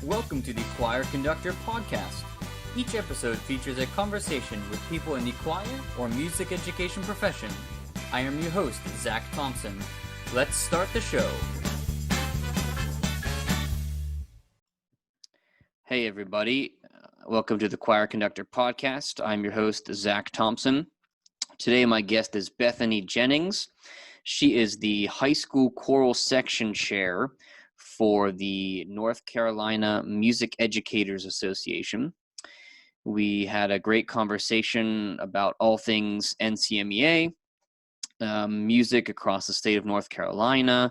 Welcome to the Choir Conductor podcast. Each episode features a conversation with people in the choir or music education profession. I am your host, Zach Thompson. Let's start the show. Hey everybody, welcome to the Choir Conductor podcast. I'm your host, Zach Thompson. Today my guest is Bethany Jennings. She is the high school choral section chair for the North Carolina Music Educators Association. We had a great conversation about all things NCMEA, music across the state of North Carolina,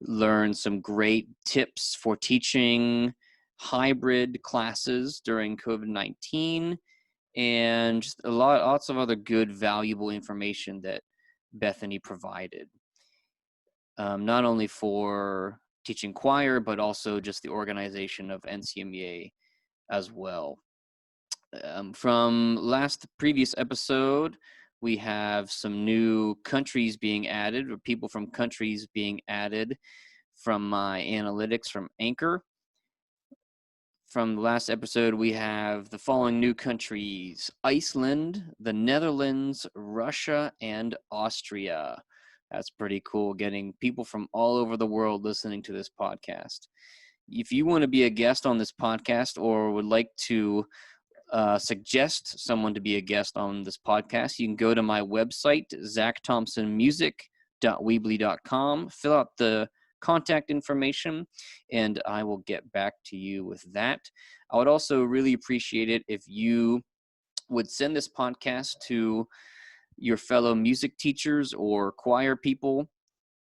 learned some great tips for teaching hybrid classes during COVID-19, and just lots of other good, valuable information that Bethany provided, not only for teaching choir, but also just the organization of NCMEA as well. From previous episode, we have some new countries being added, or people from countries being added from my analytics from Anchor. From the last episode, we have the following new countries: Iceland, the Netherlands, Russia, and Austria. That's pretty cool, getting people from all over the world listening to this podcast. If you want to be a guest on this podcast or would like to suggest someone to be a guest on this podcast, you can go to my website, zachthompsonmusic.weebly.com, fill out the contact information, and I will get back to you with that. I would also really appreciate it if you would send this podcast to your fellow music teachers or choir people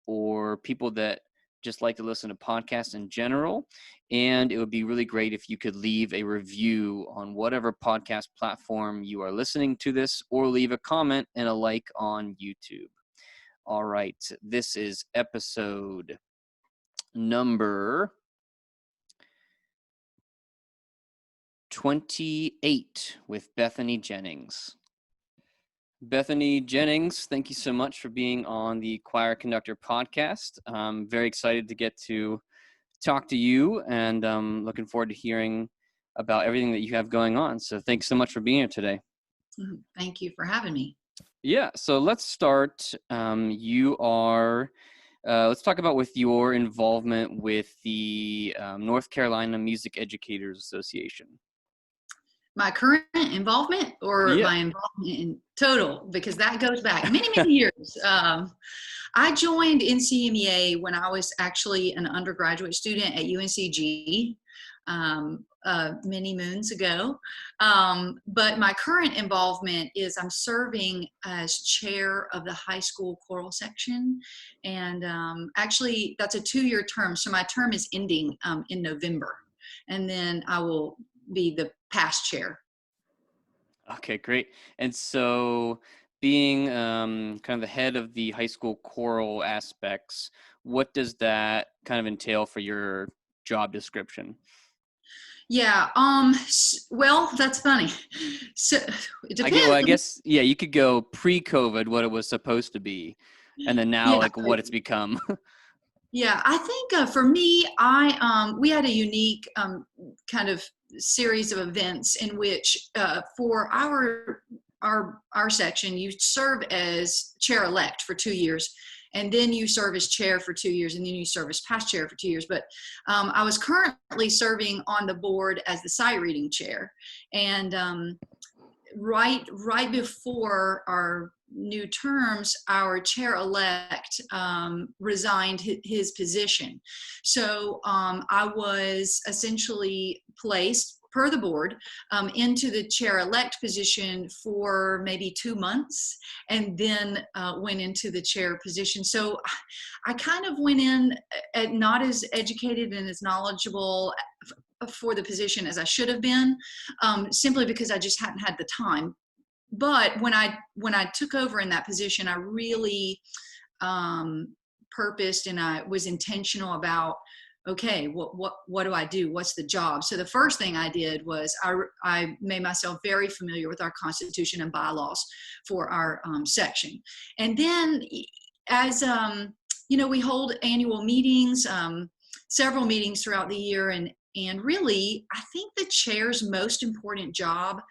or people that just like to listen to podcasts in general. And it would be really great if you could leave a review on whatever podcast platform you are listening to this, or leave a comment and a like on YouTube. All right, this is episode number 28 with Bethany Jennings. Bethany Jennings, thank you so much for being on the Choir Conductor podcast. I'm very excited to get to talk to you, and looking forward to hearing about everything that you have going on. So thanks so much for being here today. Thank you for having me. Yeah, so let's start. Let's talk about with your involvement with the North Carolina Music Educators Association. My current involvement, or my involvement in total, because that goes back many, many years. I joined NCMEA when I was actually an undergraduate student at UNCG many moons ago. But my current involvement is I'm serving as chair of the high school choral section. And actually, that's a 2-year term. So my term is ending in November. And then I will be the past chair. Okay, great. And so being kind of the head of the high school choral aspects, what does that kind of entail for your job description? Yeah, well, that's funny. So it depends. Well, I guess, yeah, you could go pre-COVID, what it was supposed to be, and then now, what it's become. Yeah, I think for me, we had a unique kind of series of events in which for our section, you serve as chair-elect for 2 years, and then you serve as chair for 2 years, and then you serve as past chair for 2 years. But I was currently serving on the board as the sight reading chair, and right before our new terms, our chair-elect resigned his position. So I was essentially placed, per the board, into the chair-elect position for maybe 2 months, and then went into the chair position. So I kind of went in not as educated and as knowledgeable for the position as I should have been, simply because I just hadn't had the time. But when I took over in that position, I really purposed, and I was intentional about, okay, what do I do? What's the job? So the first thing I did was I made myself very familiar with our Constitution and bylaws for our section. And then as, we hold annual meetings, several meetings throughout the year, and And really, I think the chair's most important job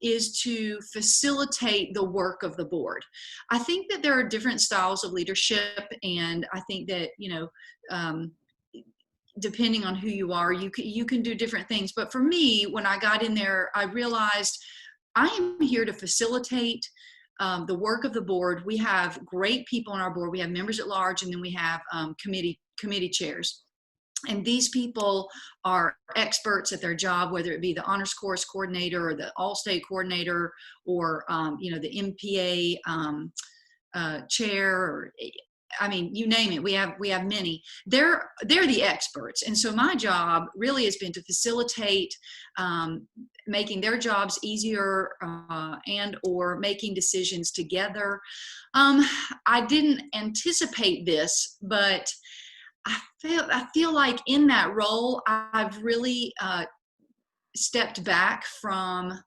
is to facilitate the work of the board. I think that there are different styles of leadership, and I think that, um, depending on who you are, you can do different things. But for me, when I got in there, I realized I am here to facilitate the work of the board. We have great people on our board. We have members at large, and then we have committee chairs. And these people are experts at their job, whether it be the honors course coordinator or the all-state coordinator, or the MPA chair, or I mean, you name it. We have many. They're the experts, and so my job really has been to facilitate making their jobs easier, and or making decisions together. I didn't anticipate this, but I feel like in that role, I've really stepped back from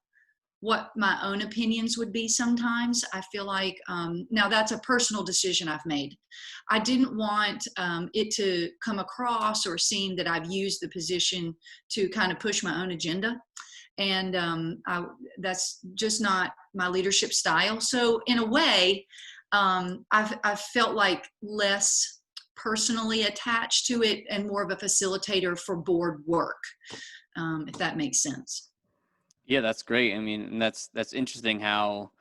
what my own opinions would be sometimes. I feel like, now that's a personal decision I've made. I didn't want it to come across or seem that I've used the position to kind of push my own agenda. And that's just not my leadership style. So in a way, I've felt like less personally attached to it and more of a facilitator for board work, if that makes sense. Yeah, that's great. I mean, and that's interesting how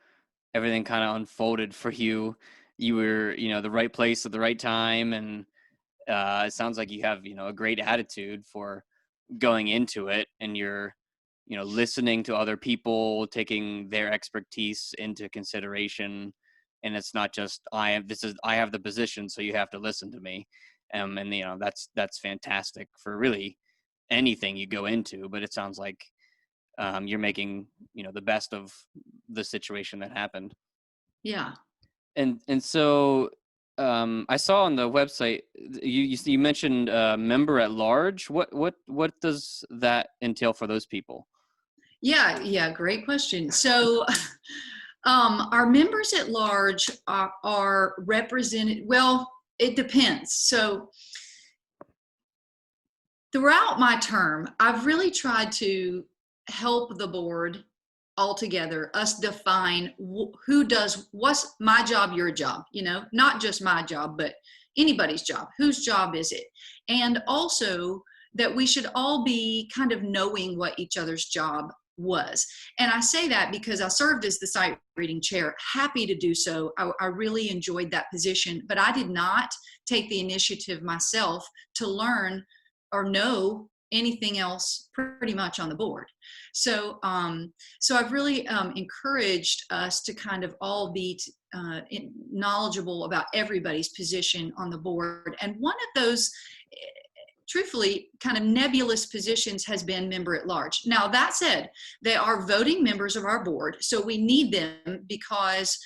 everything kind of unfolded for you. You were, the right place at the right time, and it sounds like you have, a great attitude for going into it, and you're, listening to other people, taking their expertise into consideration, and it's not just I have the position, so you have to listen to me, and that's fantastic for really anything you go into. But it sounds like you're making the best of the situation that happened. Yeah. And so I saw on the website you mentioned member at large. What does that entail for those people? Yeah, great question. So our members at large are represented, well, it depends. So throughout my term, I've really tried to help the board altogether, us define who does what's my job, your job, not just my job, but anybody's job. Whose job is it? And also that we should all be kind of knowing what each other's job was. And I say that because I served as the sight reading chair, happy to do so. I really enjoyed that position, but I did not take the initiative myself to learn or know anything else pretty much on the board. So I've really encouraged us to kind of all be knowledgeable about everybody's position on the board. And one of those, truthfully, kind of nebulous positions has been member at large. Now, that said, they are voting members of our board, so we need them because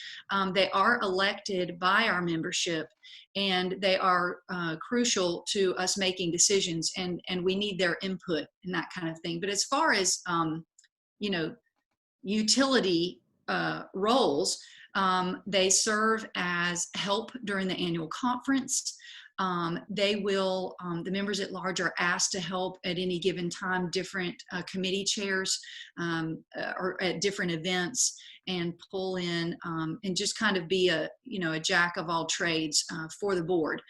they are elected by our membership, and they are crucial to us making decisions, and we need their input and that kind of thing. But as far as utility roles, they serve as help during the annual conference. The members at large are asked to help at any given time, different committee chairs, or at different events, and pull in and just kind of be a jack of all trades for the board.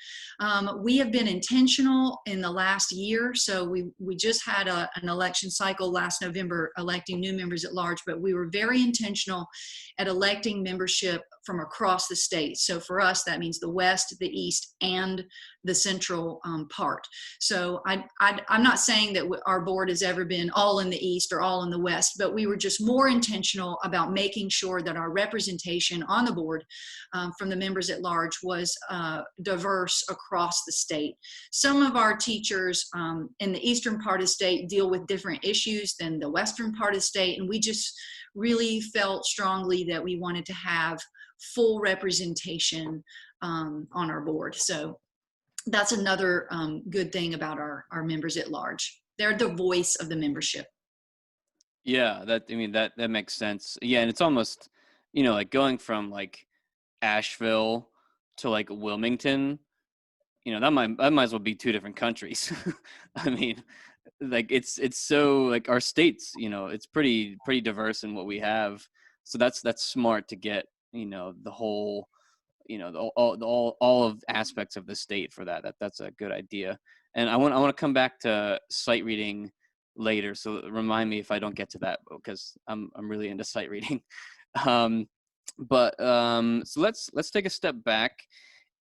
We have been intentional in the last year. So we just had an election cycle last November, electing new members at large, but we were very intentional at electing membership from across the state. So for us, that means the West, the East, and the central part. So I'm not saying that our board has ever been all in the East or all in the West, but we were just more intentional about making sure that our representation on the board from the members at large was diverse across the state. Some of our teachers in the eastern part of the state deal with different issues than the western part of the state, and we just really felt strongly that we wanted to have full representation on our board. So that's another good thing about our members at large. They're the voice of the membership. Yeah, that makes sense. Yeah, and it's almost, like going from like Asheville to like Wilmington, that might as well be two different countries. I mean, like it's so like our states, it's pretty diverse in what we have. So that's smart to get, the whole, all of aspects of the state for that's a good idea. And I want to come back to sight reading later, so remind me if I don't get to that, because I'm really into sight reading. um so let's take a step back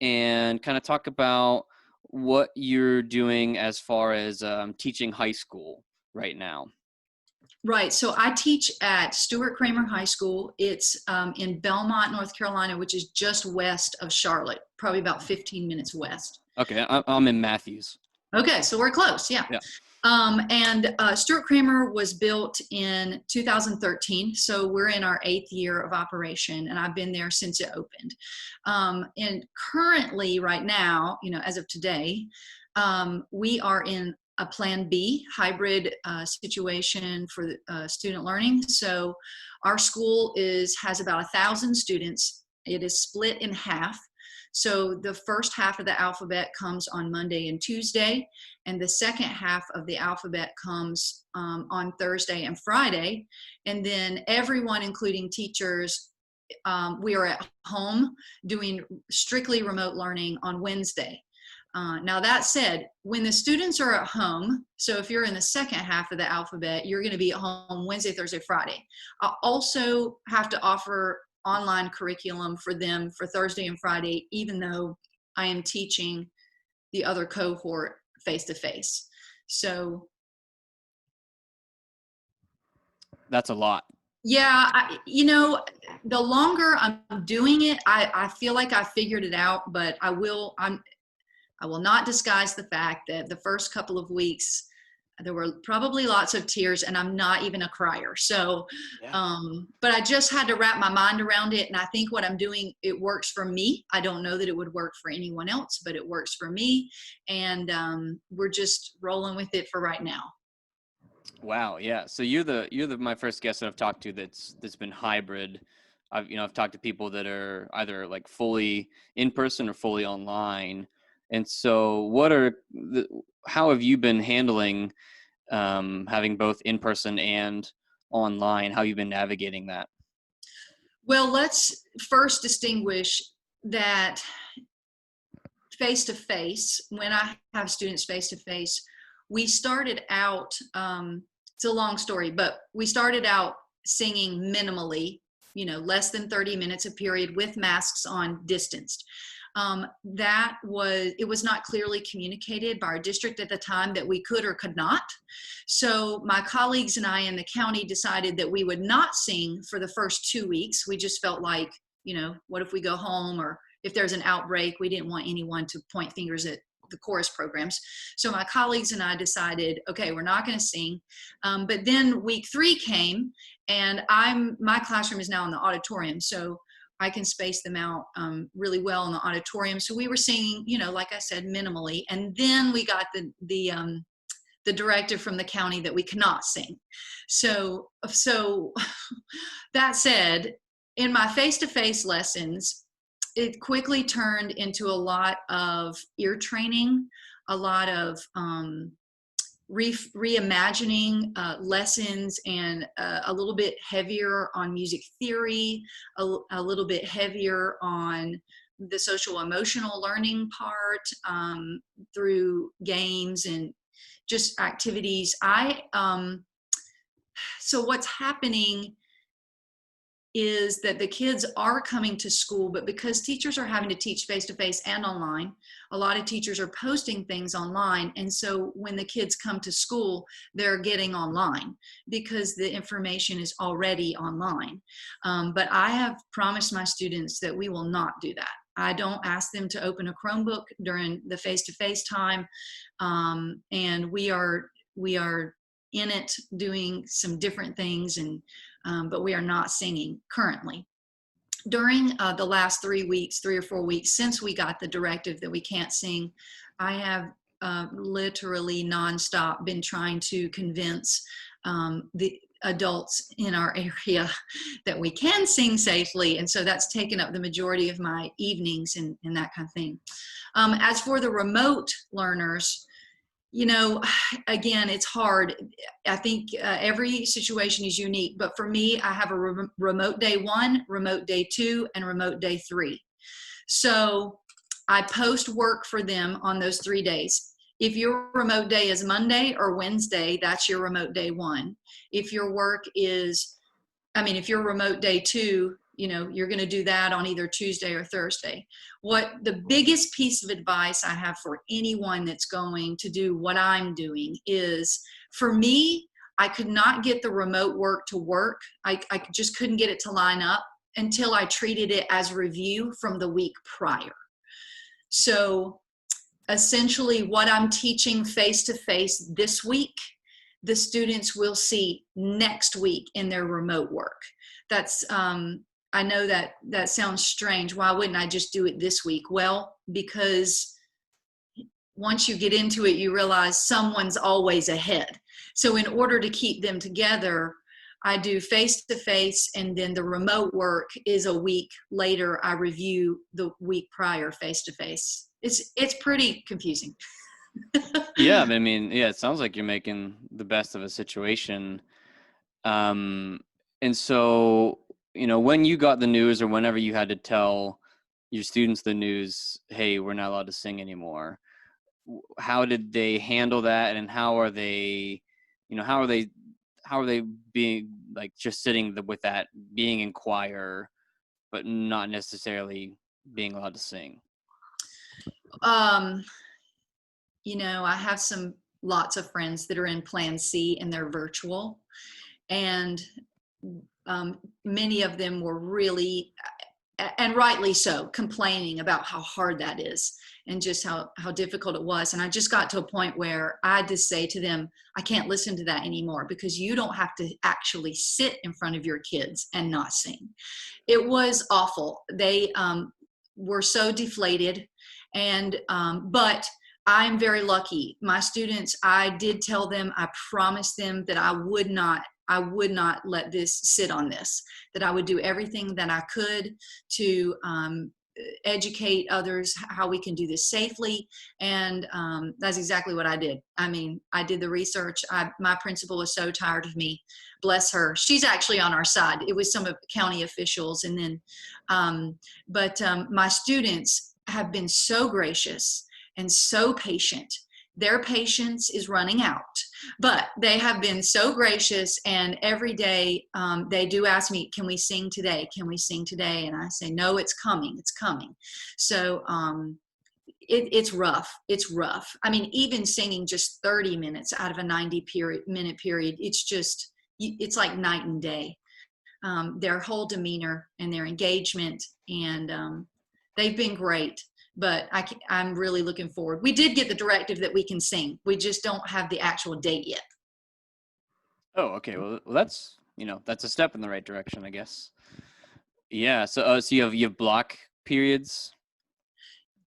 and kind of talk about what you're doing as far as teaching high school right now. Right. So I teach at Stuart Cramer High School. It's in Belmont, North Carolina, which is just west of Charlotte, probably about 15 minutes west. Okay, I'm in Matthews. Okay, so we're close. Yeah. Yeah. And Stuart Cramer was built in 2013, so we're in our 8th year of operation, and I've been there since it opened. And currently, right now, as of today, we are in a Plan B hybrid situation for student learning. So our school has about 1,000 students. It is split in half. So the first half of the alphabet comes on Monday and Tuesday, and the second half of the alphabet comes on Thursday and Friday. And then everyone, including teachers, we are at home doing strictly remote learning on Wednesday. Now that said, when the students are at home, so if you're in the second half of the alphabet, you're going to be at home Wednesday, Thursday, Friday. I also have to offer online curriculum for them for Thursday and Friday, even though I am teaching the other cohort face-to-face. So That's a lot. yeah, the longer I'm doing it, I feel like I figured it out, but I will not disguise the fact that the first couple of weeks there were probably lots of tears, and I'm not even a crier. So, Yeah. but I just had to wrap my mind around it. And I think what I'm doing, it works for me. I don't know that it would work for anyone else, but it works for me. And we're just rolling with it for right now. Wow. Yeah. So you're my first guest that I've talked to that's been hybrid. I've talked to people that are either like fully in person or fully online. And so how have you been handling having both in person and online? How you've been navigating that? Well, let's first distinguish that face to face, when I have students face to face, we started out, it's a long story, but we started out singing minimally, less than 30 minutes a period with masks on, distanced. It was not clearly communicated by our district at the time that we could or could not. So my colleagues and I in the county decided that we would not sing for the first 2 weeks. We just felt like, what if we go home, or if there's an outbreak, we didn't want anyone to point fingers at the chorus programs. So my colleagues and I decided, okay, we're not going to sing. But then week 3 came, and my classroom is now in the auditorium. So I can space them out really well in the auditorium. So we were singing, like I said, minimally. And then we got the directive from the county that we cannot sing. So that said, in my face-to-face lessons, it quickly turned into a lot of ear training, a lot of reimagining lessons, and a little bit heavier on music theory, a little bit heavier on the social emotional learning part through games and just activities. So what's happening is that the kids are coming to school, but because teachers are having to teach face-to-face and online, a lot of teachers are posting things online. And so when the kids come to school, they're getting online because the information is already online. But I have promised my students that we will not do that. I don't ask them to open a Chromebook during the face-to-face time. And we are in it doing some different things, and but we are not singing currently. During the last 3 or 4 weeks since we got the directive that we can't sing, I have literally nonstop been trying to convince the adults in our area that we can sing safely. And so that's taken up the majority of my evenings and that kind of thing. As for the remote learners, You know, again, it's hard. I think every situation is unique, but for me, I have a remote day 1, remote day 2, and remote day 3. So I post work for them on those 3 days. If your remote day is Monday or Wednesday, that's your remote day 1. If your work is, if you're remote day 2, you're going to do that on either Tuesday or Thursday. What the biggest piece of advice I have for anyone that's going to do what I'm doing is, for me, I could not get the remote work to work. I just couldn't get it to line up until I treated it as review from the week prior. So essentially what I'm teaching face to face this week, the students will see next week in their remote work. That's, I know that sounds strange. Why wouldn't I just do it this week? Well, because once you get into it, you realize someone's always ahead. So in order to keep them together, I do face to face, and then the remote work is a week later. I review the week prior face to face. It's pretty confusing. Yeah, I mean, yeah, it sounds like you're making the best of a situation. And so, when you got the news, or whenever you had to tell your students the news, hey, we're not allowed to sing anymore, how did they handle that, and how are they, how are they being, like, just sitting with that, being in choir, but not necessarily being allowed to sing? Um, I have lots of friends that are in Plan C and they're virtual, and many of them were really, and rightly so, complaining about how hard that is and just how difficult it was. And I just got to a point where I had to say to them, I can't listen to that anymore, because you don't have to actually sit in front of your kids and not sing. It was awful. They were so deflated. And but I'm very lucky. My students, I did tell them, I promised them that I would not let this sit on this, that I would do everything that I could to educate others how we can do this safely. And that's exactly what I did. I did the research. My principal was so tired of me. Bless her. She's actually on our side. It was some of the county officials. And then, my students have been so gracious and so patient. Their patience is running out, but they have been so gracious. And every day they do ask me, can we sing today? Can we sing today? And I say, no, it's coming. It's coming. So it's rough. It's rough. Even singing just 30 minutes out of a 90-minute period, it's like night and day. Their whole demeanor and their engagement, and they've been great. But I'm really looking forward. We did get the directive that we can sing. We just don't have the actual date yet. Oh, okay. Well, that's a step in the right direction, I guess. Yeah. So you have block periods.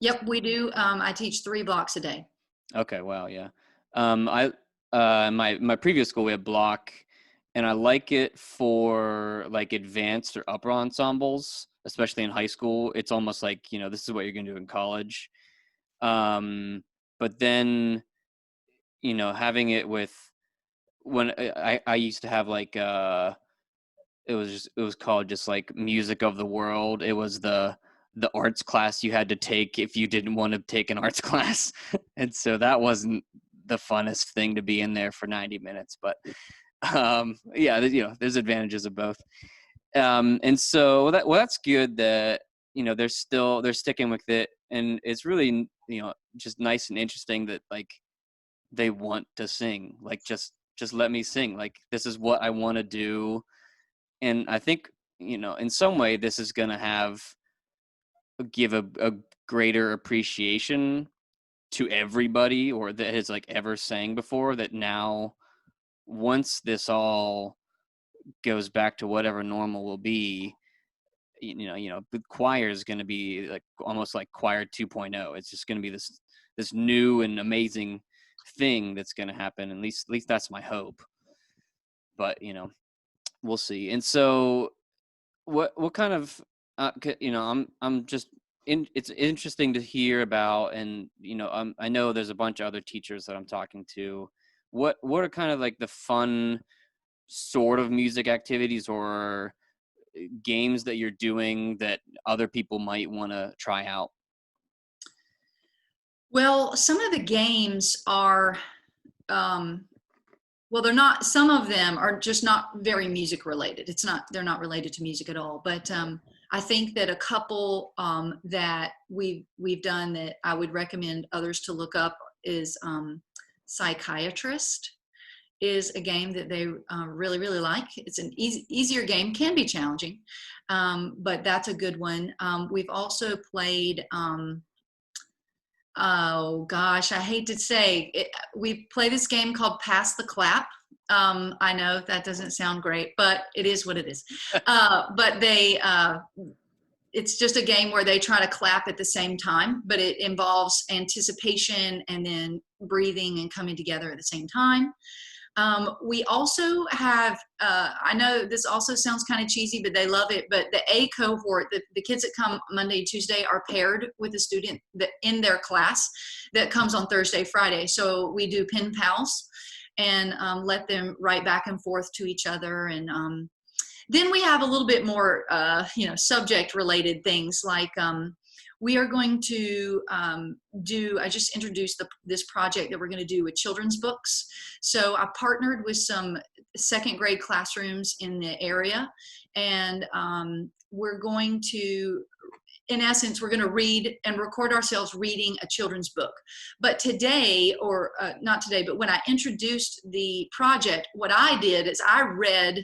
Yep, we do. I teach 3 blocks a day. Okay. Wow. Yeah. I my previous school, we had block, and I like it for, like, advanced or upper ensembles, especially in high school. It's almost like, this is what you're gonna do in college. But then, having it with, when I used to have, like, it was called just, like, music of the world. It was the arts class you had to take if you didn't want to take an arts class. And so that wasn't the funnest thing to be in there for 90 minutes, but yeah, there's advantages of both. And so that's good that, they're sticking with it. And it's really, just nice and interesting that, like, they want to sing, like, just let me sing, like, this is what I want to do. And I think, in some way, this is going to give a greater appreciation to everybody, or that has, like, ever sang before, that now, once this all goes back to whatever normal will be, the choir is going to be, like, almost like choir 2.0. It's just going to be this new and amazing thing that's going to happen. At least that's my hope. But, we'll see. And so what kind of, I'm just it's interesting to hear about, and I know there's a bunch of other teachers that I'm talking to. What are kind of like the fun sort of music activities or games that you're doing that other people might want to try out? Well, some of the games are, well, they're not, some of them are just not very music related. They're not related to music at all. But I think that a couple that we've done that I would recommend others to look up is Psychiatrist is a game that they really, really like. It's an easier game, can be challenging, but that's a good one. We've also played, oh gosh, I hate to say it, we play this game called Pass the Clap. I know that doesn't sound great, but it is what it is. It's just a game where they try to clap at the same time, but it involves anticipation and then breathing and coming together at the same time. We also have, I know this also sounds kind of cheesy, but they love it, but the A cohort, the kids that come Monday and Tuesday are paired with a student that in their class that comes on Thursday, Friday. So we do pen pals and let them write back and forth to each other. And then we have a little bit more, subject related things like we are going to I just introduced this project that we're going to do with children's books. So I partnered with some second grade classrooms in the area, and we're going to, in essence, we're going to read and record ourselves reading a children's book. But today, or not today, but when I introduced the project, what I did is I read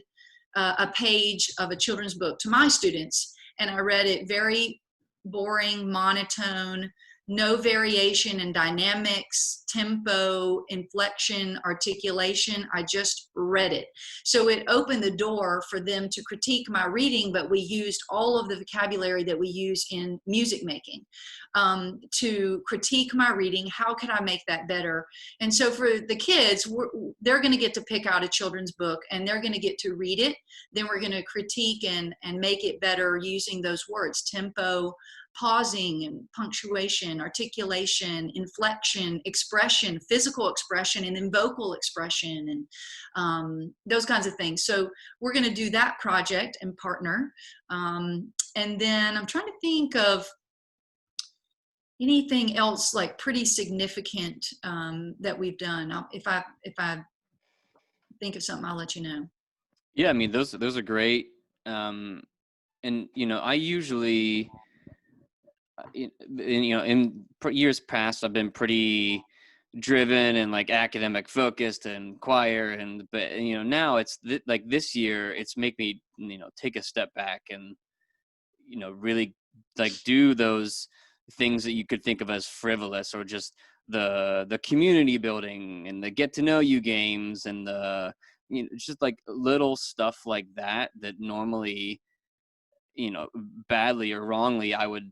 a page of a children's book to my students, and I read it very boring, monotone, no variation in dynamics, tempo, inflection, articulation. I just read it. So it opened the door for them to critique my reading, but we used all of the vocabulary that we use in music making to critique my reading. How could I make that better? And so for the kids, they're going to get to pick out a children's book and they're going to get to read it. Then we're going to critique and make it better using those words: tempo, pausing and punctuation, articulation, inflection, expression, physical expression, and then vocal expression, and those kinds of things. So we're going to do that project and partner. And then I'm trying to think of anything else like pretty significant that we've done. If I think of something, I'll let you know. Yeah, I mean, those are great. And I usually, in years past, I've been pretty driven and like academic focused and choir, but now it's like this year it's make me take a step back and really like do those things that you could think of as frivolous, or just the community building and the get to know you games and the it's just like little stuff like that normally badly or wrongly I would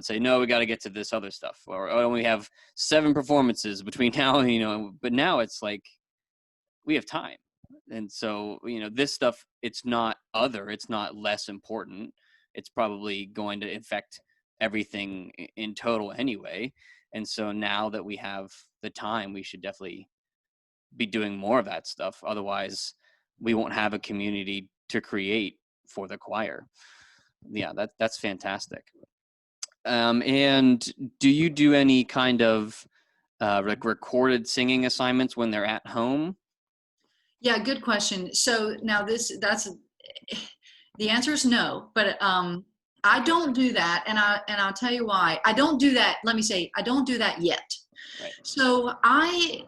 say, no, we got to get to this other stuff, or oh, we have 7 performances between now and but now it's like we have time. And so this stuff, it's not less important. It's probably going to affect everything in total anyway. And so now that we have the time, we should definitely be doing more of that stuff. Otherwise we won't have a community to create for the choir. Yeah, that's fantastic. And do you do any kind of like recorded singing assignments when they're at home? Yeah, good question. So now the answer is no, but I don't do that, and I'll tell you why. I don't do that. Let me say, I don't do that yet. Right. So I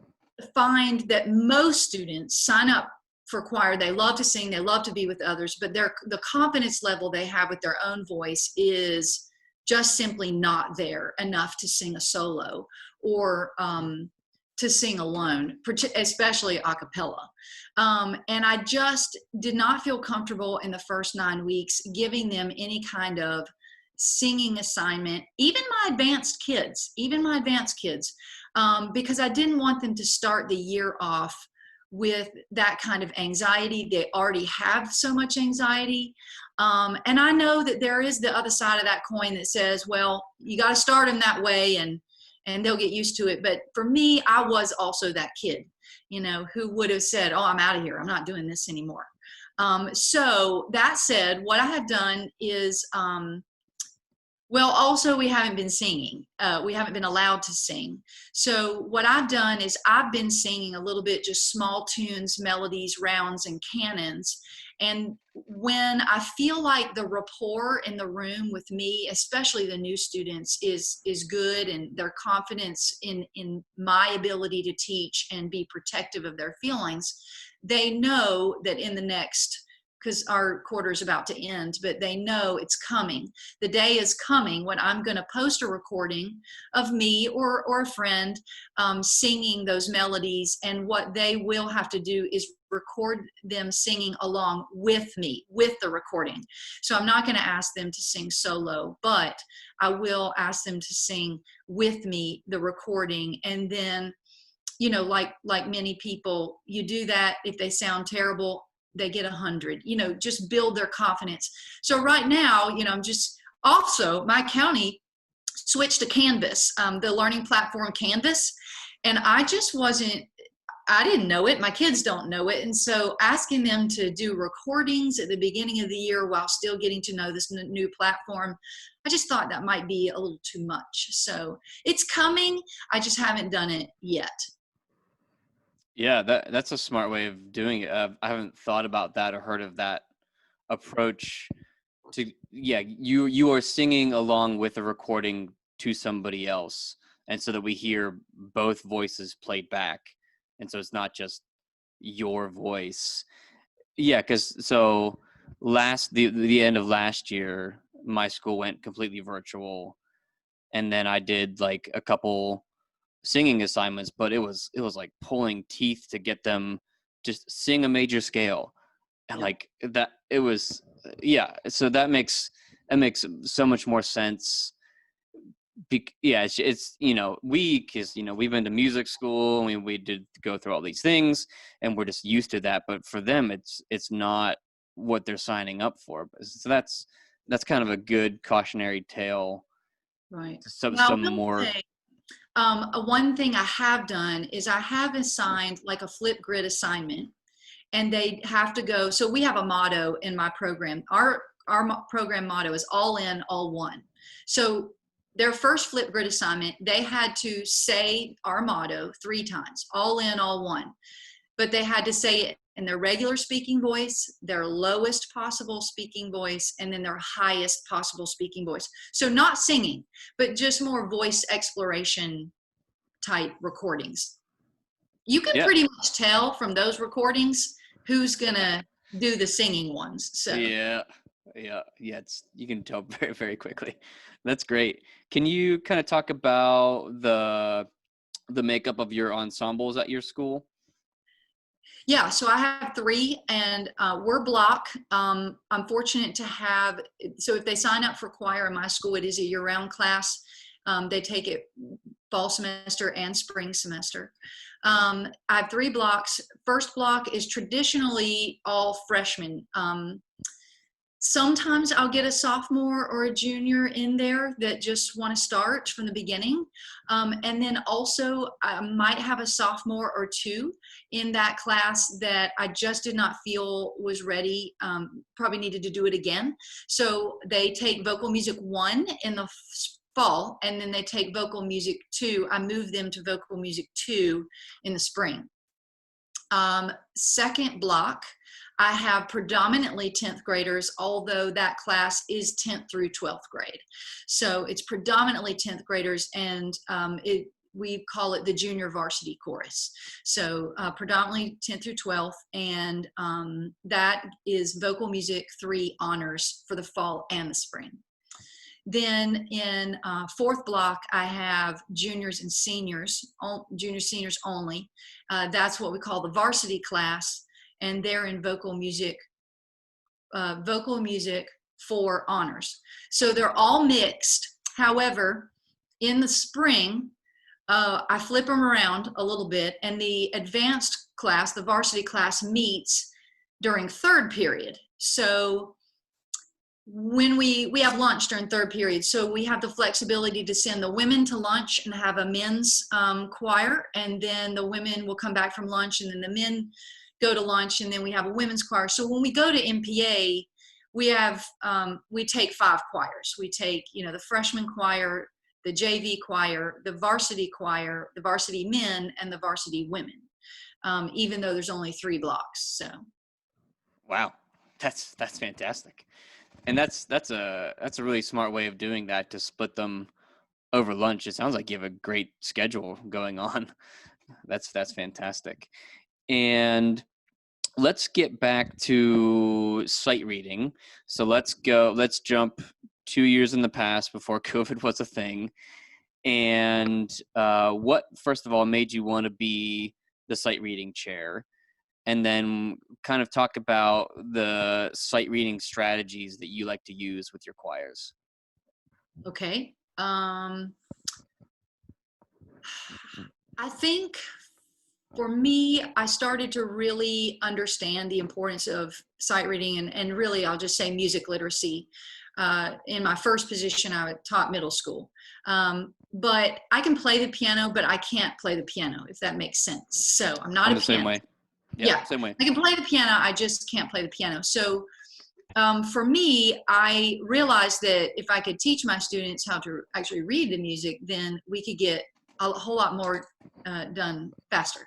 find that most students sign up for choir. They love to sing, they love to be with others, but the confidence level they have with their own voice is just simply not there enough to sing a solo or to sing alone, especially a cappella. And I just did not feel comfortable in the first 9 weeks giving them any kind of singing assignment, even my advanced kids, because I didn't want them to start the year off with that kind of anxiety. They already have so much anxiety. And I know that there is the other side of that coin that says, well, you got to start them that way and they'll get used to it. But for me, I was also that kid, who would have said, oh, I'm out of here. I'm not doing this anymore. So that said, what I have done is, well, also we haven't been singing. We haven't been allowed to sing. So what I've done is I've been singing a little bit, just small tunes, melodies, rounds, and canons. And when I feel like the rapport in the room with me, especially the new students, is good, and their confidence in my ability to teach and be protective of their feelings, they know that in the next, because our quarter is about to end, but they know it's coming. The day is coming when I'm going to post a recording of me or a friend singing those melodies, and what they will have to do is record them singing along with me, with the recording. So I'm not going to ask them to sing solo, but I will ask them to sing with me the recording. And then, like many people, you do that. If they sound terrible, they get 100, just build their confidence. So right now, I'm just, also my county switched to Canvas, the learning platform Canvas. And I didn't know it. My kids don't know it. And so asking them to do recordings at the beginning of the year while still getting to know this new platform, I just thought that might be a little too much. So it's coming. I just haven't done it yet. Yeah, that's a smart way of doing it. I haven't thought about that or heard of that approach. You are singing along with a recording to somebody else, and so that we hear both voices played back, and so it's not just your voice. Yeah, because so the end of last year, my school went completely virtual, and then I did like a couple singing assignments, but it was like pulling teeth to get them just sing a major scale, and like that it was so that makes so much more sense. It's we've been to music school, and we did go through all these things, and we're just used to that, but for them it's not what they're signing up for. So that's kind of a good cautionary tale. Right. Some more. One thing I have done is I have assigned like a flip grid assignment, and they have to go. So we have a motto in my program. Our program motto is all in, all one. So their first flip grid assignment, they had to say our motto 3 times, all in, all one. But they had to say it in their regular speaking voice, their lowest possible speaking voice, and then their highest possible speaking voice. So not singing, but just more voice exploration type recordings. You can pretty much tell from those recordings who's gonna do the singing ones. So Yeah, you can tell very, very quickly. That's great. Can you kind of talk about the makeup of your ensembles at your school? yeah, so I have 3, and we're block. I'm fortunate to have, so if they sign up for choir in my school, it is a year-round class. They take it fall semester and spring semester. I have 3 blocks. First block is traditionally all freshmen. Sometimes I'll get a sophomore or a junior in there that just want to start from the beginning. And then also I might have a sophomore or 2 in that class that I just did not feel was ready, probably needed to do it again. So they take vocal music 1 in the fall, and then they take vocal music 2. I move them to vocal music 2 in the spring. Second block, I have predominantly 10th graders, although that class is 10th through 12th grade. So it's predominantly 10th graders, and we call it the junior varsity chorus. So predominantly 10th through 12th, and that is vocal music 3 honors for the fall and the spring. Then in 4th block, I have juniors and seniors, seniors only. That's what we call the varsity class, and they're in vocal music for honors. So they're all mixed. However, in the spring, I flip them around a little bit, and the advanced class, the varsity class, meets during third period. So when we have lunch during third period, so we have the flexibility to send the women to lunch and have a men's choir, and then the women will come back from lunch, and then the men go to lunch, and then we have a women's choir. So when we go to NPA, we have we take 5 choirs. We take, the freshman choir, the JV choir, the varsity men, and the varsity women, even though there's only 3 blocks. So Wow, that's fantastic. And that's a really smart way of doing that, to split them over lunch. It sounds like you have a great schedule going on. That's fantastic. And let's get back to sight reading. So let's jump 2 years in the past, before COVID was a thing. And what, first of all, made you want to be the sight reading chair? And then kind of talk about the sight reading strategies that you like to use with your choirs. Okay. I think for me, I started to really understand the importance of sight reading, and really, I'll just say music literacy. In my first position, I taught middle school. But I can play the piano, but I can't play the piano, if that makes sense. So I'm not I'm a the same way. pianist. Yeah, same way. I can play the piano, I just can't play the piano. So for me, I realized that if I could teach my students how to actually read the music, then we could get a whole lot more done faster.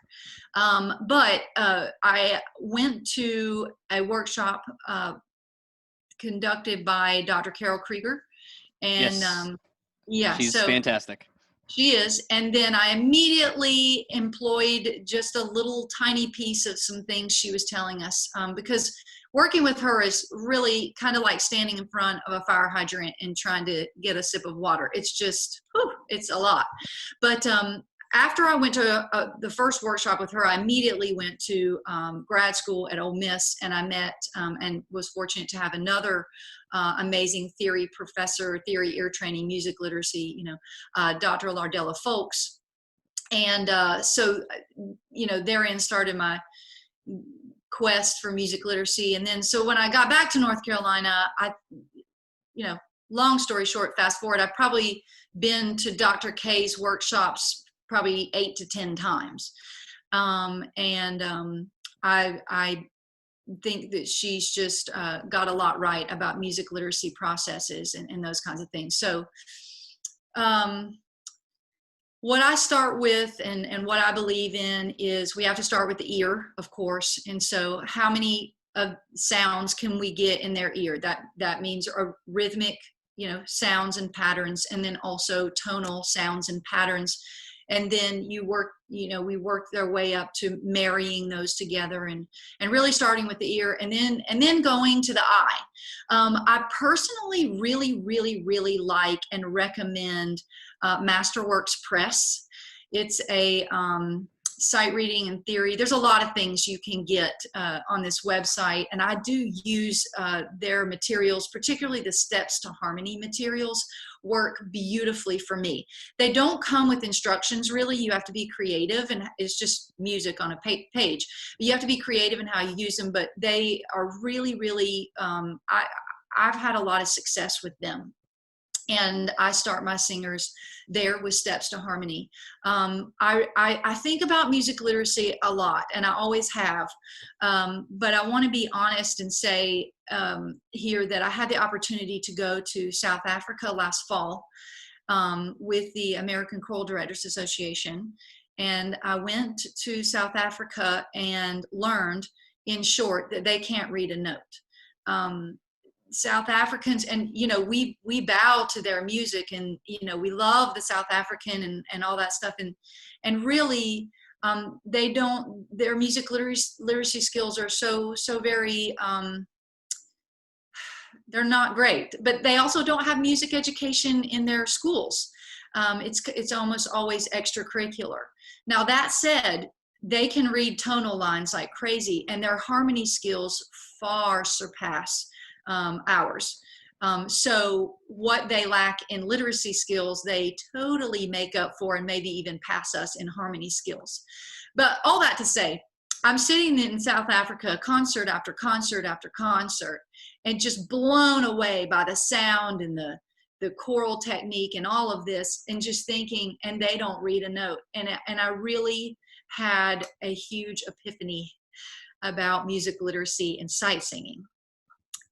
But I went to a workshop conducted by Dr. Carol Krieger, and yes. She's fantastic. She is. And then I immediately employed just a little tiny piece of some things she was telling us, because working with her is really kind of like standing in front of a fire hydrant and trying to get a sip of water. It's just, it's a lot. But after I went to the first workshop with her, I immediately went to grad school at Ole Miss, and I met and was fortunate to have another amazing theory professor, theory ear training, music literacy, Dr. Lardella Folks. And so, therein started my quest for music literacy. And then, so when I got back to North Carolina, long story short, fast forward, I've probably been to Dr. K's workshops probably 8 to 10 times. I think that she's just got a lot right about music literacy processes and those kinds of things. So what I start with and what I believe in is we have to start with the ear, of course. And so how many sounds can we get in their ear? That means rhythmic, sounds and patterns, and then also tonal sounds and patterns. And then we work their way up to marrying those together and really starting with the ear and then going to the eye. I personally really, really, really like and recommend Masterworks Press. It's a sight reading and theory. There's a lot of things you can get on this website, and I do use their materials, particularly the Steps to Harmony materials, work beautifully for me. They don't come with instructions, really. You have to be creative, and it's just music on a page. You have to be creative in how you use them, but they are really, really, I've had a lot of success with them. And I start my singers there with Steps to Harmony. I think about music literacy a lot, and I always have. But I want to be honest and say here that I had the opportunity to go to South Africa last fall with the American Choral Directors Association. And I went to South Africa and learned, in short, that they can't read a note. South Africans, and we bow to their music, and we love the South African and all that stuff, and really they don't, their music literacy skills are so very they're not great, but they also don't have music education in their schools. It's almost always extracurricular. Now that said, they can read tonal lines like crazy, and their harmony skills far surpass ours. So what they lack in literacy skills, they totally make up for and maybe even pass us in harmony skills. But all that to say, I'm sitting in South Africa, concert after concert after concert, and just blown away by the sound and the choral technique and all of this, and just thinking, and they don't read a note. And I really had a huge epiphany about music literacy and sight singing.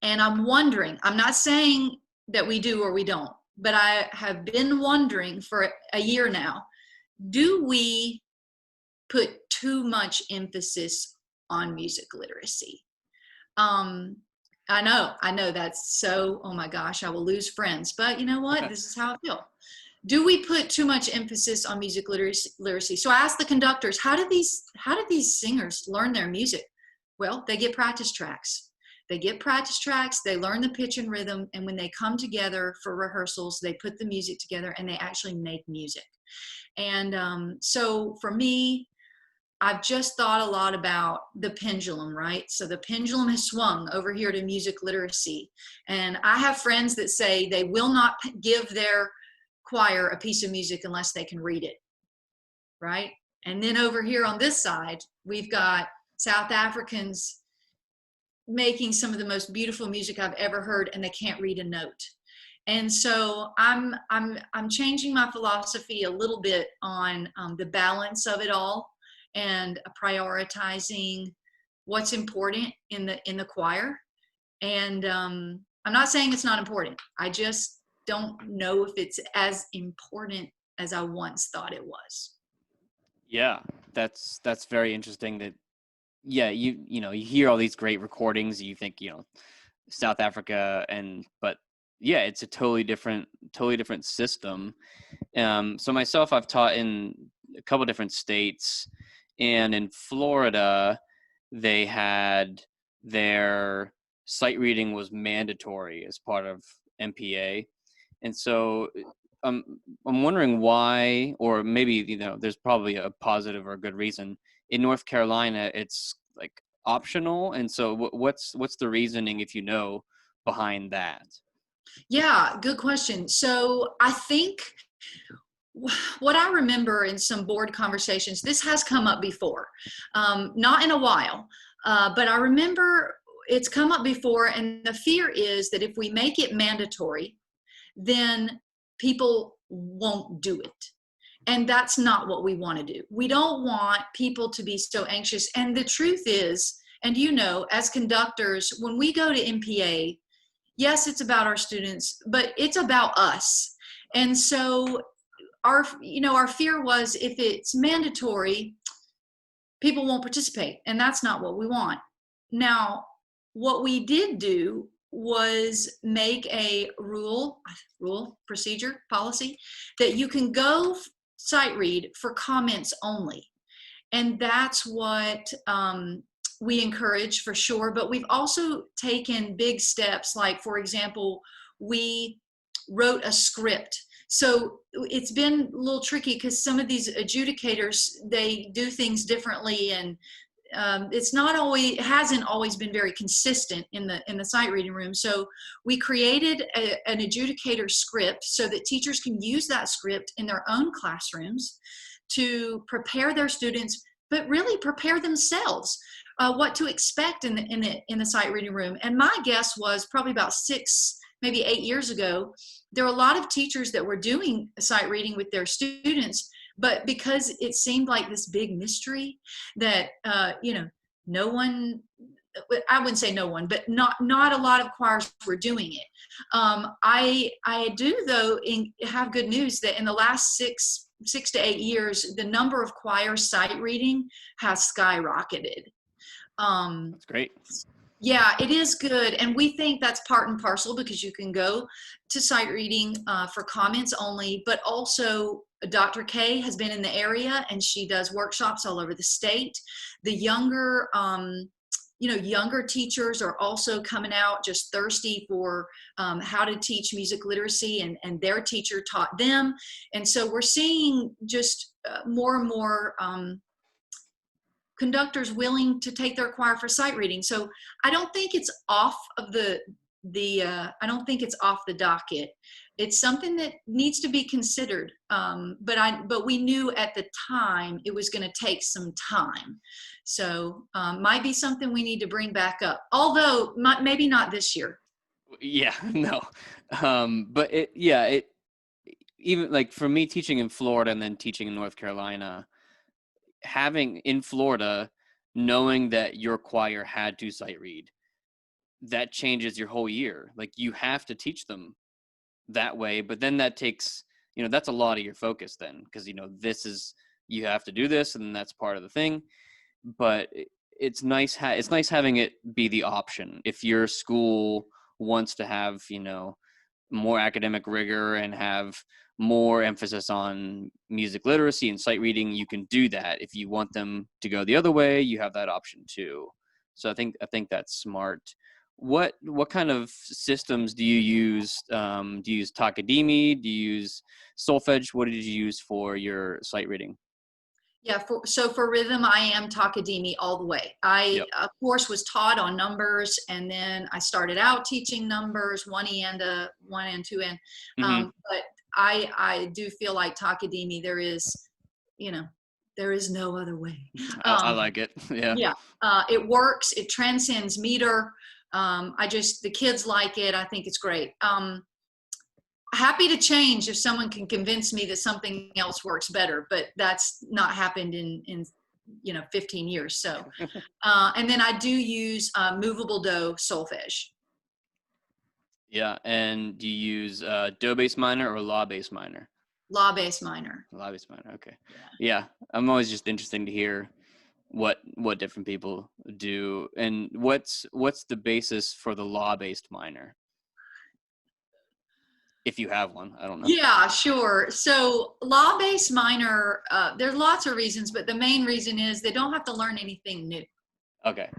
And I'm wondering, I'm not saying that we do or we don't, but I have been wondering for a year now, do we put too much emphasis on music literacy? I know that's so, oh my gosh, I will lose friends, but you know what? This is how I feel. Do we put too much emphasis on music literacy? So I asked the conductors, how do these singers learn their music? Well, they get practice tracks. They get practice tracks, they learn the pitch and rhythm, and when they come together for rehearsals, they put the music together and they actually make music. And so for me, I've just thought a lot about the pendulum, right? So the pendulum has swung over here to music literacy. And I have friends that say they will not give their choir a piece of music unless they can read it, right? And then over here on this side, we've got South Africans making some of the most beautiful music I've ever heard, and they can't read a note. And so I'm changing my philosophy a little bit on the balance of it all, and prioritizing what's important in the choir. And I'm not saying it's not important. I just don't know if it's as important as I once thought it was. Yeah, that's very interesting. That yeah, you know, you hear all these great recordings, you think, you know, South Africa, but yeah, it's a totally different system. So myself, I've taught in a couple different states, and in Florida, they had their sight reading was mandatory as part of NPA, and so I'm wondering why, or maybe, you know, there's probably a positive or a good reason. In North Carolina, it's like optional, and so what's the reasoning, if you know, behind that? Yeah, good question. So I think what I remember in some board conversations, this has come up before, not in a while, but I remember it's come up before, and the fear is that if we make it mandatory, then people won't do it. And that's not what we want to do. We don't want people to be so anxious. And the truth is, and you know, as conductors, when we go to NPA, yes, it's about our students, but it's about us. And so our fear was, if it's mandatory, people won't participate, and that's not what we want. Now, what we did do was make a rule, procedure, policy, that you can go sight read for comments only. And that's what we encourage for sure. But we've also taken big steps, like, for example, we wrote a script. So it's been a little tricky because some of these adjudicators, they do things differently, and hasn't always been very consistent in the sight reading room. So we created an adjudicator script so that teachers can use that script in their own classrooms to prepare their students, but really prepare themselves what to expect in the sight reading room. And my guess was probably about 6, maybe 8 years ago, there were a lot of teachers that were doing sight reading with their students, but because it seemed like this big mystery that no one, I wouldn't say no one, but not a lot of choirs were doing it. I do, though, have good news that in the last 6 to 8 years, the number of choirs sight reading has skyrocketed. That's great. Yeah, it is good. And we think that's part and parcel because you can go to sight reading for comments only, but also Dr. K has been in the area and she does workshops all over the state. The younger teachers are also coming out just thirsty for how to teach music literacy, and their teacher taught them. And so we're seeing just more and more conductors willing to take their choir for sight reading. So I don't think it's off of the I don't think it's off the docket. It's something that needs to be considered. But we knew at the time it was going to take some time. So might be something we need to bring back up, although maybe not this year. Yeah, no. But it even like for me teaching in Florida and then teaching in North Carolina, having in Florida, knowing that your choir had to sight read, that changes your whole year. Like you have to teach them that way, but then that takes, that's a lot of your focus then, because this is, you have to do this and that's part of the thing. But it's nice having it be the option. If your school wants to have more academic rigor and have more emphasis on music literacy and sight reading, you can do that. If you want them to go the other way, you have that option too. So I think that's smart. What kind of systems do you use? Do you use Takadimi? Do you use solfege? What did you use for your sight reading? Yeah, for rhythm, I am Takadimi all the way. I, Yep. of course, was taught on numbers, and then I started out teaching numbers, 1E and 2N. Mm-hmm. But I do feel like Takadimi, there is no other way. I like it. Yeah. Yeah, it works. It transcends meter. The kids like it. I think it's great. Happy to change if someone can convince me that something else works better, but that's not happened in 15 years. So, and then I do use movable do solfege. Yeah, and do you use do bass minor or la bass minor? La bass minor. La bass minor. Okay. Yeah, I'm always just interested to hear what different people do, and what's the basis for the la based minor, if you have one. I don't know. Yeah, sure. So la bass minor, there's lots of reasons, but the main reason is they don't have to learn anything new. Okay.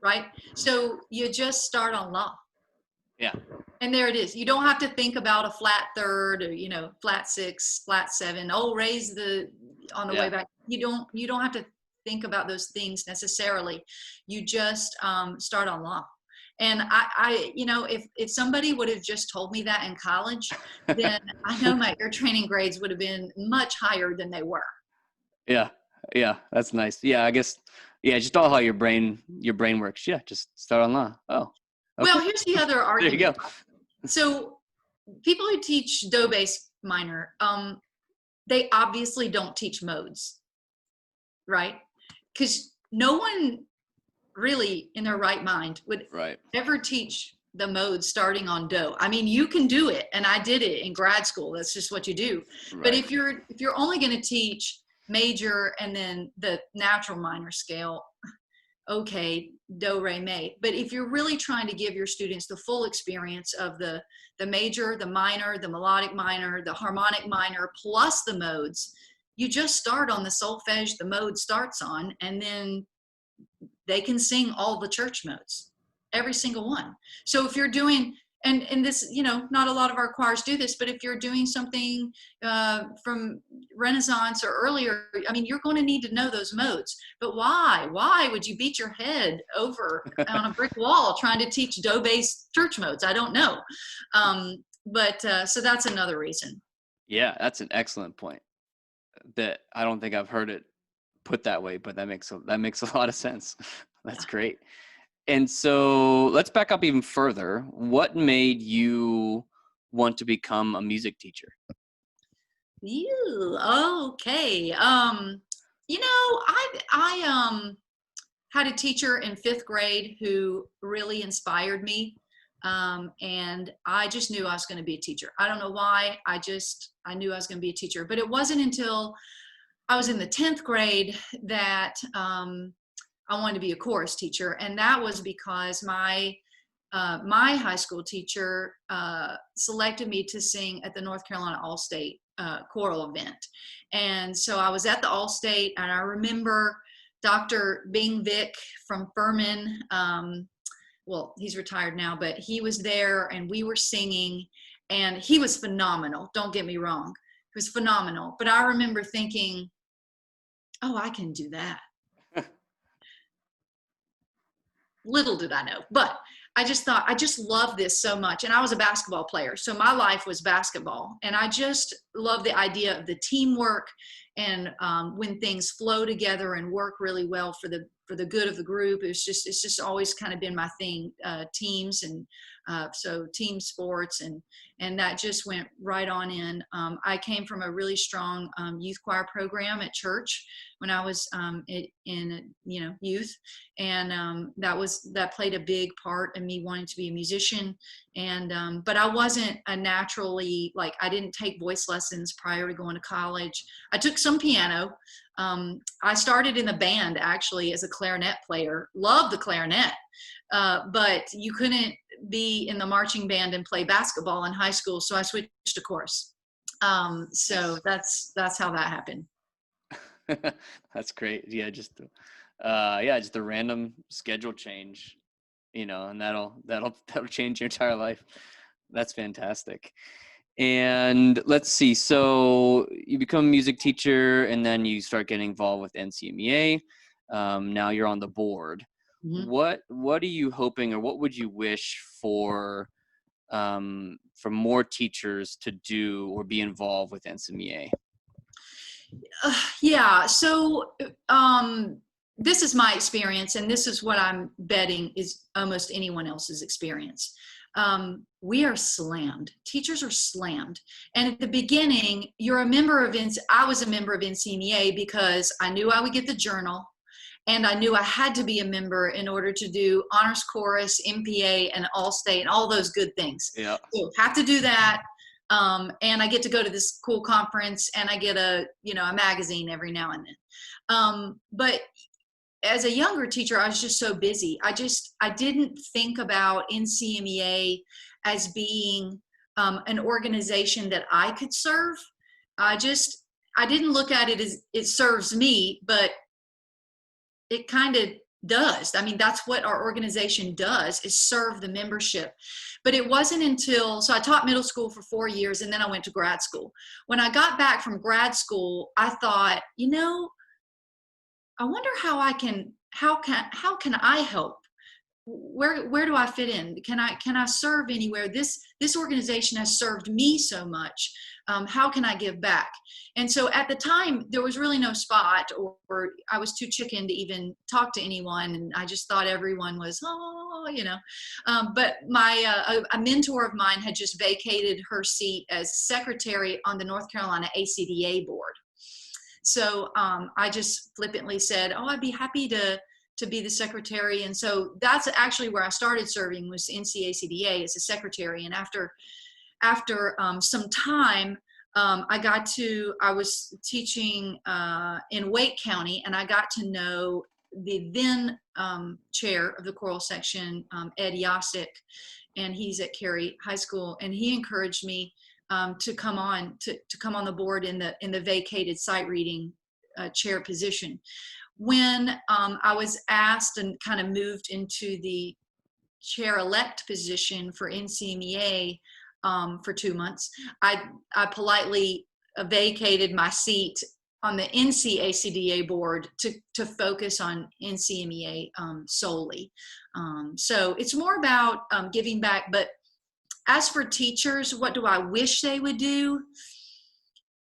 Right? So you just start on la. Yeah. And there it is. You don't have to think about a flat third or, flat six, flat seven. Oh, raise on the way back. You don't have to think about those things necessarily. You just start on la. And if somebody would have just told me that in college, then I know my ear training grades would have been much higher than they were. Yeah. Yeah. That's nice. Yeah. I guess. Yeah. Just all how your brain works. Yeah. Just start on la. Oh. Okay. Well, here's the other argument. There you go. So people who teach do bass minor, they obviously don't teach modes, right? Because no one really in their right mind would ever teach the modes starting on do. I mean, you can do it, and I did it in grad school. That's just what you do. Right. But if you're only going to teach major and then the natural minor scale, okay, do, re, mi. But if you're really trying to give your students the full experience of the major, the minor, the melodic minor, the harmonic minor, plus the modes, you just start on the solfege the mode starts on, and then they can sing all the church modes, every single one. So if you're doing, and this, not a lot of our choirs do this, but if you're doing something from Renaissance or earlier, I mean, you're going to need to know those modes. But why? Why would you beat your head over on a brick wall trying to teach do bass church modes? I don't know. So that's another reason. Yeah, that's an excellent point. That I don't think I've heard it put that way, but that makes a lot of sense. That's great. And so let's back up even further. What made you want to become a music teacher? Okay. I had a teacher in 5th grade who really inspired me. And I just knew I was going to be a teacher. I don't know why. I knew I was going to be a teacher, but it wasn't until I was in the 10th grade that I wanted to be a chorus teacher. And that was because my high school teacher selected me to sing at the North Carolina All-State choral event. And so I was at the All-State, and I remember Dr. Bing Vick from Furman. Well, he's retired now, but he was there, and we were singing, and he was phenomenal. Don't get me wrong. He was phenomenal. But I remember thinking, oh, I can do that. Little did I know. But I just thought, I just love this so much. And I was a basketball player. So my life was basketball. And I just love the idea of the teamwork and when things flow together and work really well for the good of the group. It's just always kind of been my thing, teams and so team sports and that just went right on in. I came from a really strong youth choir program at church when I was in youth, and that played a big part in me wanting to be a musician. And but I wasn't a naturally, like, I didn't take voice lessons prior to going to college. I took some piano. I started in the band actually as a clarinet player. Loved the clarinet, but you couldn't be in the marching band and play basketball in high school, so I switched to chorus. So that's how that happened. That's great. Yeah, just a random schedule change, and that'll change your entire life. That's fantastic. And let's see. So you become a music teacher, and then you start getting involved with NCMEA. Now you're on the board. Mm-hmm. What are you hoping, or what would you wish for more teachers to do or be involved with NCMEA? Yeah. So this is my experience, and this is what I'm betting is almost anyone else's experience. We are slammed. Teachers are slammed. And at the beginning, I was a member of NCMEA because I knew I would get the journal, and I knew I had to be a member in order to do honors chorus, MPA, and All-State, and all those good things. Yeah. So have to do that. And I get to go to this cool conference, and I get a magazine every now and then. But as a younger teacher, I was just so busy. I didn't think about NCMEA as being an organization that I could serve. I didn't look at it as it serves me, but it kind of does. I mean, that's what our organization does, is serve the membership. But it wasn't so I taught middle school for 4 years, and then I went to grad school. When I got back from grad school, I thought, I wonder how can I help? Where do I fit in? Can I serve anywhere? This organization has served me so much. How can I give back? And so at the time, there was really no spot, or I was too chicken to even talk to anyone, and I just thought everyone was, but a mentor of mine had just vacated her seat as secretary on the North Carolina ACDA board. So I just flippantly said, "Oh, I'd be happy to be the secretary." And so that's actually where I started serving, was NCACDA as a secretary. And after some time, I was teaching in Wake County, and I got to know the then chair of the choral section, Ed Yasick, and he's at Cary High School, and he encouraged me to come on the board in the vacated sight reading chair position. When I was asked and kind of moved into the chair-elect position for NCMEA for 2 months, I politely vacated my seat on the NCACDA board to focus on NCMEA solely. So it's more about giving back. But as for teachers, what do I wish they would do?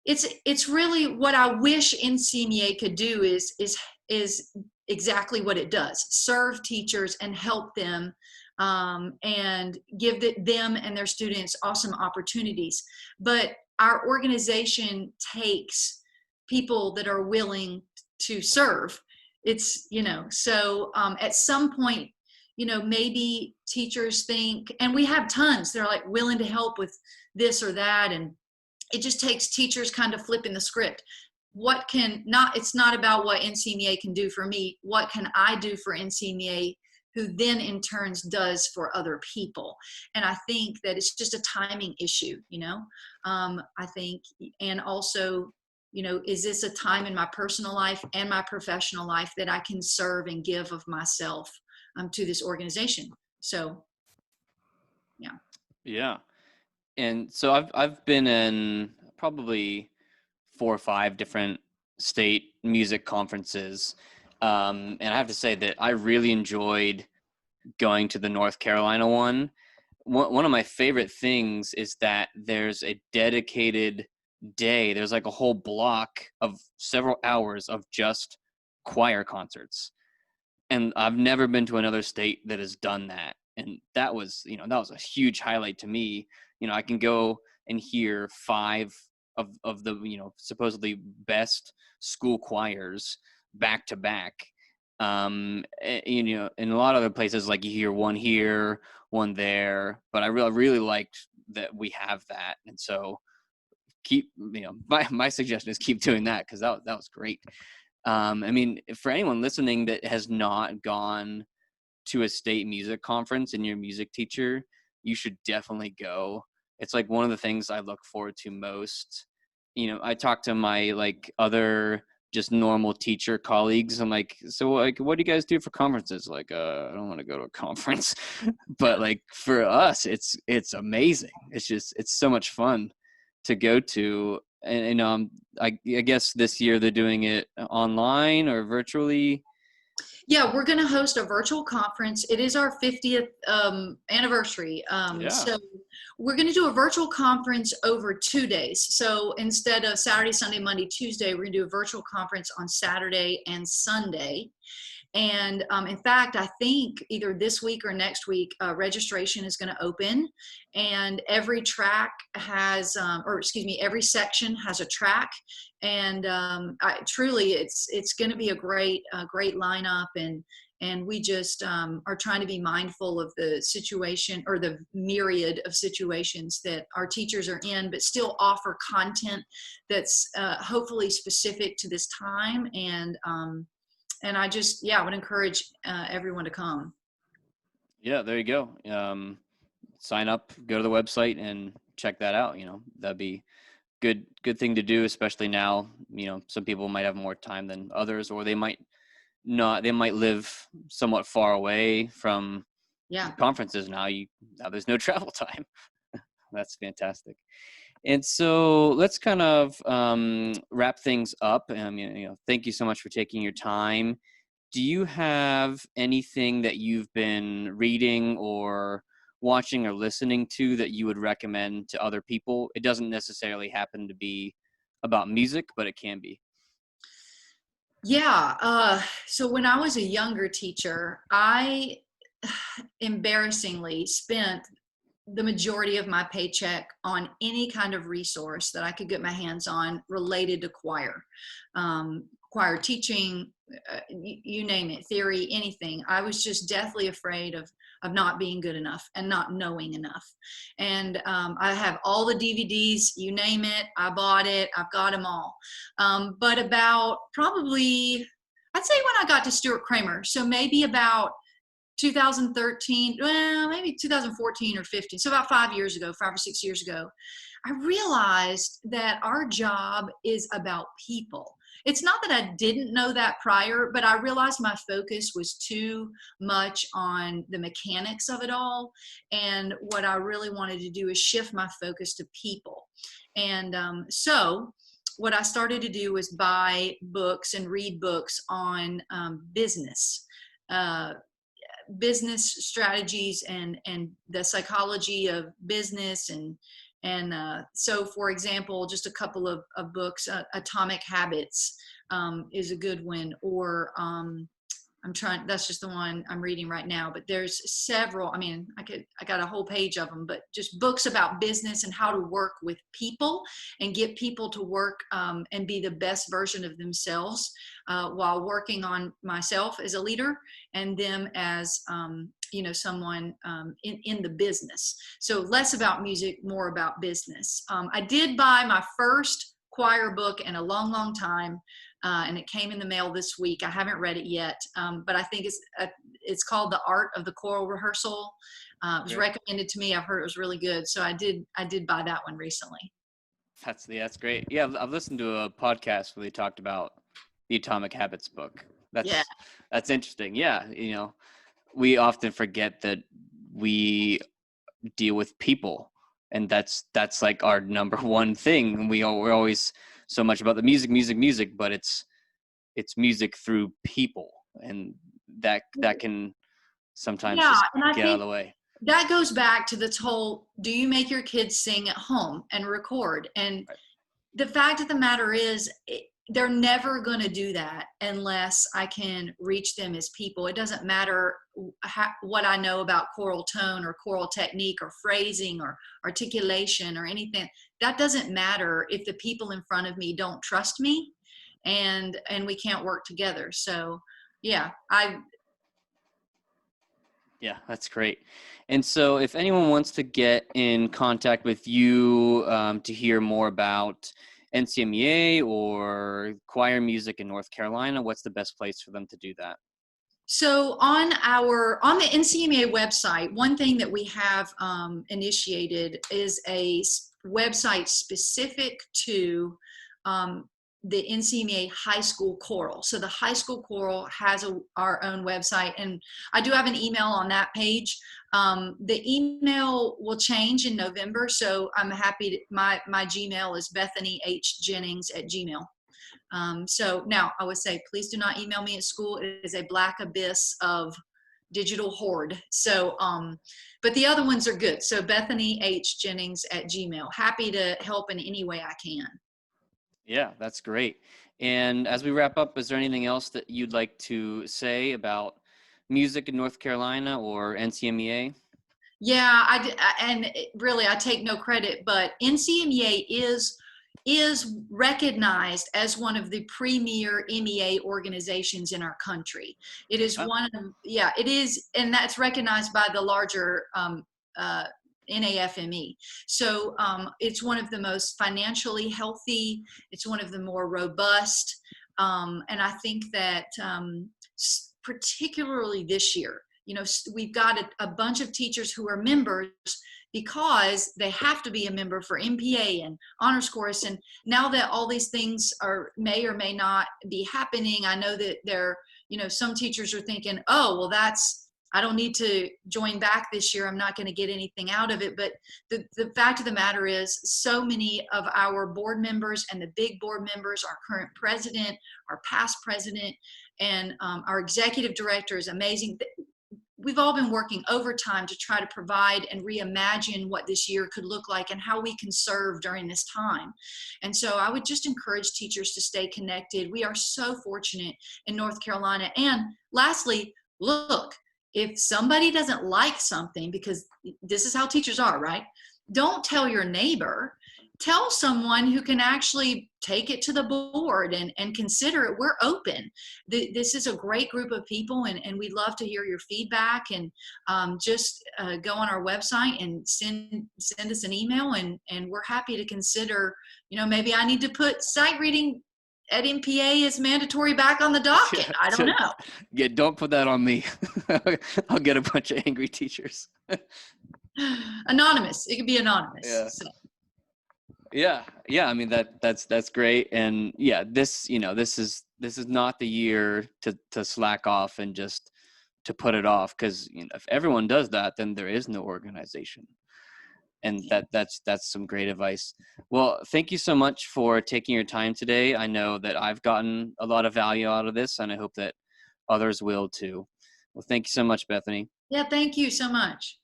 It's really what I wish NCMEA could do is exactly what it does: serve teachers and help them, and give them and their students awesome opportunities. But our organization takes people that are willing to serve. It's so at some point, maybe teachers think, and we have tons, they're like willing to help with this or that, and it just takes teachers kind of flipping the script. It's not about what NCMEA can do for me. What can I do for NCMEA, who then in turns does for other people? And I think that it's just a timing issue, I think, and also, is this a time in my personal life and my professional life that I can serve and give of myself to this organization? So, yeah. Yeah. And so I've been in probably 4 or 5 different state music conferences. And I have to say that I really enjoyed going to the North Carolina one of my favorite things is that there's a dedicated day. There's like a whole block of several hours of just choir concerts. And I've never been to another state that has done that. And that was, that was a huge highlight to me. I can go and hear five of the, supposedly best school choirs back to back. In a lot of other places, like you hear one here, one there, but I really liked that we have that. And so my suggestion is keep doing that, because that was great. For anyone listening that has not gone to a state music conference and your music teacher, you should definitely go. It's like one of the things I look forward to most. I talk to my other just normal teacher colleagues. I'm like, so what do you guys do for conferences? Like, I don't want to go to a conference, but for us, it's amazing. It's so much fun to go to. And I guess this year they're doing it online or virtually. Yeah, we're going to host a virtual conference. It is our 50th anniversary. Yeah. So we're going to do a virtual conference over 2 days. So instead of Saturday, Sunday, Monday, Tuesday, we're going to do a virtual conference on Saturday and Sunday. And in fact, I think either this week or next week, registration is going to open, and every track has, every section has a track. And truly, it's going to be a great lineup. And we just are trying to be mindful of the situation, or the myriad of situations that our teachers are in, but still offer content that's hopefully specific to this time. And I just, I would encourage everyone to come. Yeah, there you go. Sign up, go to the website and check that out. That'd be good thing to do, especially now. Some people might have more time than others, or they might not. They might live somewhat far away from conferences. Now there's no travel time. That's fantastic. And so let's kind of wrap things up. Thank you so much for taking your time. Do you have anything that you've been reading or watching or listening to that you would recommend to other people? It doesn't necessarily happen to be about music, but it can be. Yeah. So when I was a younger teacher, I embarrassingly spent the majority of my paycheck on any kind of resource that I could get my hands on related to choir. Choir teaching, you name it, theory, anything. I was just deathly afraid of not being good enough and not knowing enough. And I have all the DVDs, you name it, I bought it, I've got them all. But about probably, I'd say when I got to Stuart Kramer, so maybe about 2013, well, maybe 2014 or 15, so about 5 or 6 years ago, I realized that our job is about people. It's not that I didn't know that prior, but I realized my focus was too much on the mechanics of it all. And what I really wanted to do is shift my focus to people. And so what I started to do was buy books and read books on business. Business strategies and the psychology of business. And so, for example, just a couple of books, Atomic Habits is a good one, or that's just the one I'm reading right now, but there's several. I got a whole page of them, but just books about business and how to work with people and get people to work and be the best version of themselves while working on myself as a leader and them as, someone in the business. So less about music, more about business. I did buy my first choir book in a long, long time. And it came in the mail this week. I haven't read it yet, but I think it's called The Art of the Choral Rehearsal. It was recommended to me. I've heard it was really good, so I did buy that one recently. That's great. Yeah, I've listened to a podcast where they talked about the Atomic Habits book. That's interesting. Yeah, we often forget that we deal with people, and that's like our number one thing. We're always so much about the music, but it's music through people, and that can sometimes Yeah, just and I get out of think the way. that goes back to this whole, do you make your kids sing at home and record? And Right. the fact of the matter is, they're never going to do that unless I can reach them as people. It doesn't matter what I know about choral tone or choral technique or phrasing or articulation or anything. That doesn't matter if the people in front of me don't trust me, and we can't work together. So yeah, Yeah, that's great. And so if anyone wants to get in contact with you to hear more about NCMEA or choir music in North Carolina, what's the best place for them to do that? So on the NCMEA website, one thing that we have initiated is a website specific to the NCMEA high school choral. So the high school choral has our own website, and I do have an email on that page. The email will change in November, so I'm happy to, my Gmail is bethanyhjennings@gmail. So now I would say, please do not email me at school. It is a black abyss of digital hoard. So, but the other ones are good. So bethanyhjennings@gmail. Happy to help in any way I can. Yeah, that's great. And as we wrap up, is there anything else that you'd like to say about music in North Carolina or NCMEA? Yeah, really, I take no credit, but NCMEA is recognized as one of the premier MEA organizations in our country. It is Oh, one of, yeah, it is, and that's recognized by the larger NAFME. So it's one of the most financially healthy, it's one of the more robust, and I think that particularly this year, we've got a bunch of teachers who are members because they have to be a member for MPA and honors course. And now that all these things may or may not be happening, I know that some teachers are thinking, oh, well, I don't need to join back this year. I'm not going to get anything out of it. But the fact of the matter is, so many of our board members and the big board members, our current president, our past president, and our executive director is amazing. We've all been working overtime to try to provide and reimagine what this year could look like and how we can serve during this time. And so I would just encourage teachers to stay connected. We are so fortunate in North Carolina. And lastly, look, if somebody doesn't like something, because this is how teachers are, right? Don't tell your neighbor. Tell someone who can actually take it to the board and consider it. We're open. This is a great group of people, and we'd love to hear your feedback. And just go on our website and send us an email, and we're happy to consider, maybe I need to put sight reading at MPA as mandatory back on the docket. I don't know. Yeah, don't put that on me. I'll get a bunch of angry teachers. Anonymous. It could be anonymous. Yeah. So. Yeah. I mean, that's great. And yeah, this is not the year to slack off and just to put it off, because if everyone does that, then there is no organization. And that's some great advice. Well, thank you so much for taking your time today. I know that I've gotten a lot of value out of this, and I hope that others will too. Well, thank you so much, Bethany. Yeah, thank you so much.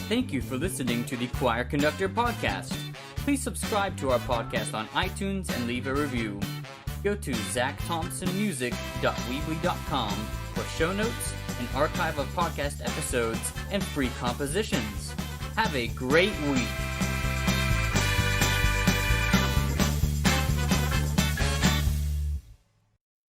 Thank you for listening to the Choir Conductor podcast. Please subscribe to our podcast on iTunes and leave a review. Go to zackthompsonmusic.weebly.com for show notes, an archive of podcast episodes, and free compositions. Have a great week.